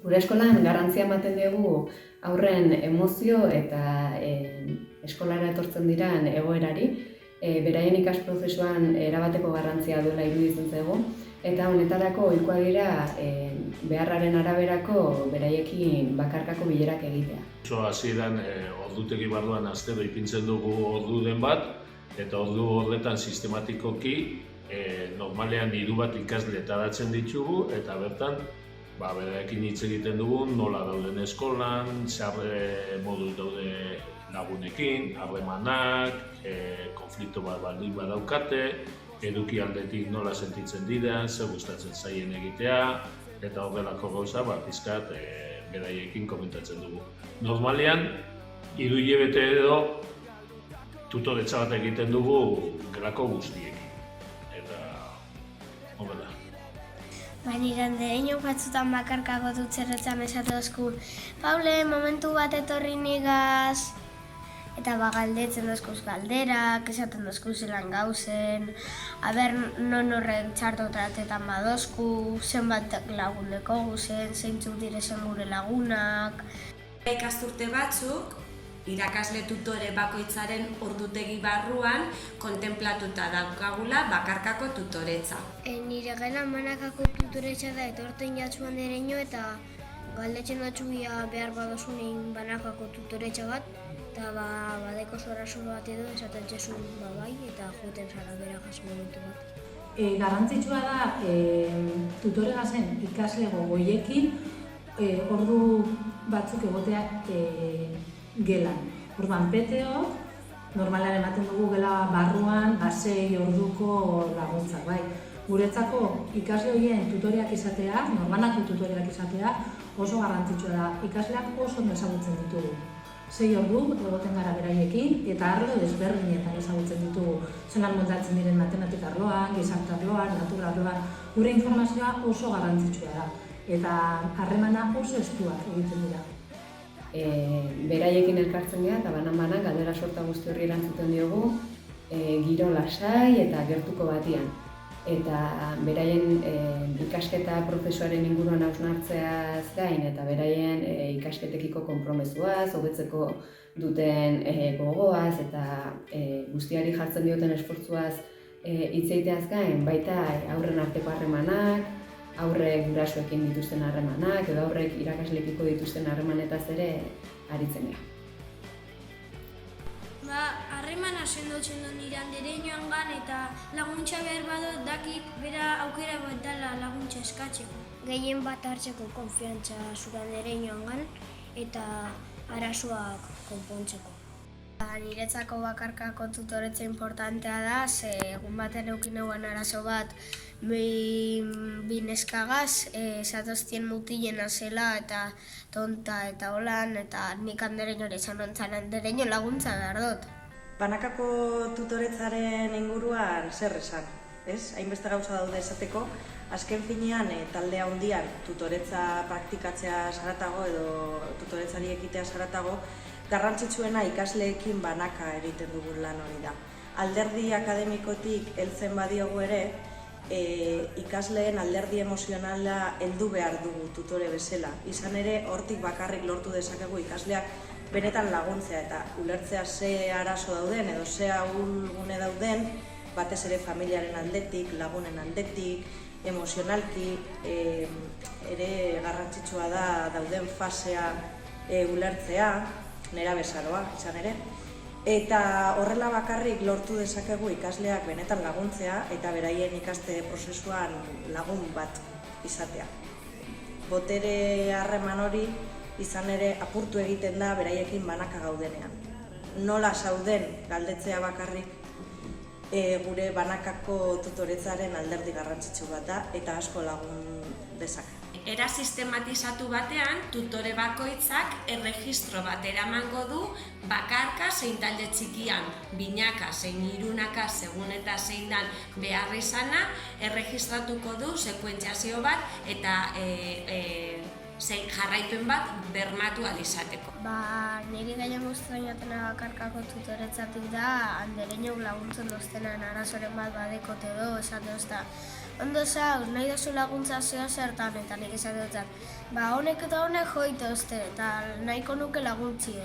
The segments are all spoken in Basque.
Gure eskolan garrantzia ematen dugu aurren emozio eta eskolara etortzen diren egoerari, beraien ikasprozesuan erabateko garrantzia duela iruditzen zaigu, eta honetarako ohikoa dira beharraren araberako beraiekin bakarkako bilerak egitea. Hasieran ordutegi barruan astero ipintzen dugu orduden bat, eta ordu horretan sistematikoki normalean 3 bat ikasle etaratzen ditugu, eta bertan beraiekin hitz egiten dugu nola dauden eskolan, zer modu daude lagunekin, harremanak, konflikto bat baldin badaukate, eduki aldetik nola sentitzen dira, zer gustatzen zaien egitea, eta horrelako gauza pizkat beraiekin komentatzen dugu. Normalean, 3 hilabete edo tutoretza bat egiten dugu gelako guztiekin. Eta horrela. Nire andereño batzutan bakarkako dut zerretzan esate dozku Paule, momentu bat etorri nigaz. Eta galdetzen dozkuz galderak, esaten dozku zelan gauzen, non horrek txarto tratetan badozku, zenbat lagun dekogu zen, zeintzuk direzen gure lagunak. Ikasturte batzuk, irakasle tutore bakoitzaren ordutegi barruan kontenplatuta daukagula bakarkako tutoretza. Nire gelan banakako tutoretza da etorten jatzuan dereño eta galdetzen dutxuia behar badozunin banakako tutoretza bat, eta badeko zorazo bat edo esaten txezun bai, eta joten zara berakaz momentu bat. Garrantzitsua da tutore gazen ikasle gogoiekin ordu batzuk egotea gelan. Orduan, PTO, normalean ematen dugu gela barruan 6 orduko laguntzak, bai. Guretzako ikasle horien tutoreak izatea, norbanako tutoreak izatea, oso garrantzitsua da. Ikasleak oso ondo ezagutzen ditugu. 6 ordu egoten gara beraiekin, eta arlo desberdinetan ezagutzen ditugu. Zelan moldatzen diren matematika arloan, gizarte arloan, natura arloan. Gure informazioa oso garrantzitsua da, eta harremana oso estuak egiten dira. Beraiekin elkartzen gara eta banan-banan galdera sorta guzti horri erantzuten diogu giro lasai eta gertuko batian. Eta beraien ikasketa prozesuaren inguruan hausnartzeaz gain eta beraien ikasketekiko konpromezuaz, hobetzeko duten gogoaz eta guztiari jartzen dioten esfortzuaz hitz egiteaz gain, baita aurren arteko harremanak, aurrek gurasoekin dituzten harremanak edo aurrek irakaslekiko dituzten harremanetaz ere aritzen gara. Harremana sendotzen du nire andereñoan gan eta laguntza behar badut dakit bera aukera bat dela laguntza eskatzeko. Gehien bat hartzeko konfiantza zure andereñoan gan eta arazoak konpontzeko. Niretzako bakarkako tutoretza importantea da, ze egun baten eukin eguan arazo bat bi neskagaz, zatoztien mutilena zela eta tonta eta holan, eta nik andereño izan nontzan andereño laguntza behar dut. Banakako tutoretzaren inguruan zer esan, ez? Hainbeste gauza daude esateko, azken finean talde handian tutoretza praktikatzea saratago edo tutoretzari ekitea saratago, garrantzitsuena ikasleekin banaka egiten dugun lan hori da. Alderdi akademikotik heltzen badiogu ere, ikasleen alderdi emozionala heldu behar dugu tutore bezala. Izan ere, hortik bakarrik lortu dezakegu ikasleak benetan laguntzea eta ulertzea ze arazo dauden edo ze ahulgune dauden, batez ere familiaren aldetik, lagunen aldetik, emozionalki, ere garrantzitsua da dauden fasea ulertzea, nera bezaroa izan ere. Eta horrela bakarrik lortu dezakegu ikasleak benetan laguntzea eta beraien ikaste prozesuan lagun bat izatea. Botere harreman hori izan ere apurtu egiten da beraiekin banaka gaudenean. Nola zauden galdetzea bakarrik gure banakako tutoretzaren alderdi garrantzitsu bat da eta asko lagun dezake. Era sistematizatu batean, tutore bakoitzak erregistro bat eramango du bakarka zein talde txikian, binaka zein hirunaka segun eta zein dan behar izana, erregistratuko du sekuentziazio bat eta jarraipen bat bermatu alizateko. Niri gehien guztuen jatena bakarkako tutoretzatik da, andereñok laguntzen doztenan arazoren bat badekote edo, esate ozta ondo zauz, nahi dozu laguntza zeo zertan, eta nik esan dutzen. Honek eta honek joitozte, eta nahiko nuke laguntzie.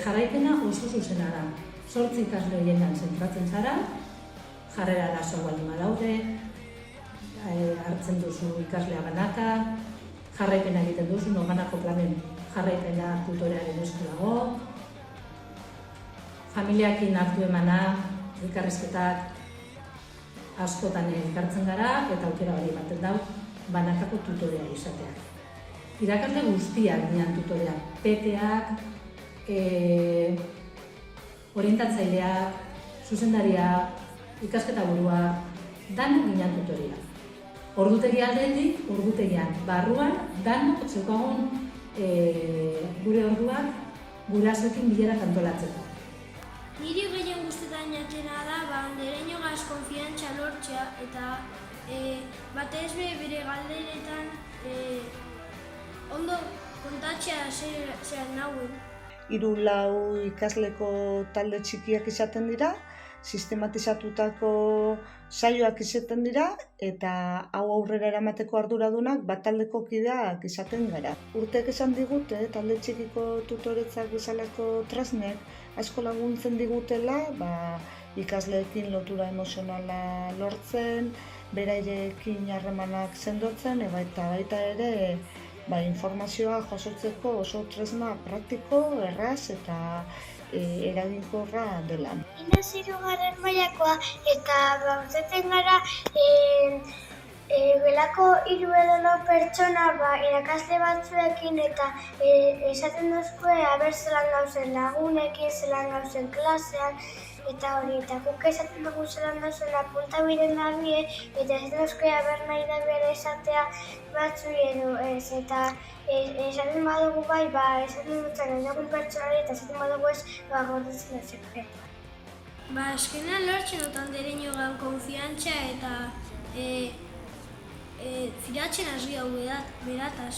Jarraipena oso zuzena da. 8 ikasle horiengan zentratzen zara, jarrera arazo baldin badaude, hartzen duzu ikaslea banaka, jarraipena egiten duzu, norbanako planen jarraipena tutorearen esku dago, familiakin hartu emana, elkarrizketak askotan elkartzen gara eta aukera hori ematen dau banakako tutorea izatea. Irakasle guztiak dian tutoreak, PTak, orientatzaileak, zuzendariak, ikasketa buruak, danok ginen tutoriak. Ordutegi aldetik, ordutegian barruan, danok zeukagun gure orduak gurasoekin bilerak antolatzeko. Niri gehien guztetan jatena da, andereñogaz konfiantza lortzea eta batez bere galderetan ondo kontatzea zer nauen. 3-4 ikasleko talde txikiak izaten dira, sistematizatutako saioak izaten dira eta hau aurrera eramateko arduradunak taldeko kideak izaten gara. Urteek esan digute, talde txikiko tutoretzak bezalako tresnek asko laguntzen digutela, ikasleekin lotura emozionala lortzen, berairekin harremanak sendotzen, eta baita ere informazioa jasotzeko oso tresna praktiko, erraz eta eraginkorra dela. Inaz 3. mailakoa eta bauteten gara gelako 3 edo 4 pertsona irakasle batzuekin eta esaten duzkue aber zelan gauzen lagunekin, zelan gauzen klasean, eta hori, eta guk esaten dugu zelan gauzen apuntabiren dabie, eta esaten duzkue aber nahi da bere esatea batzu edo ez, eta esaten badugu esaten dutzen edagun pertsonari eta esaten badugu ez, gordetzen da sekretu. Azkenean lortzen dut andereñogan konfiantza eta firatzen hasi hau berataz.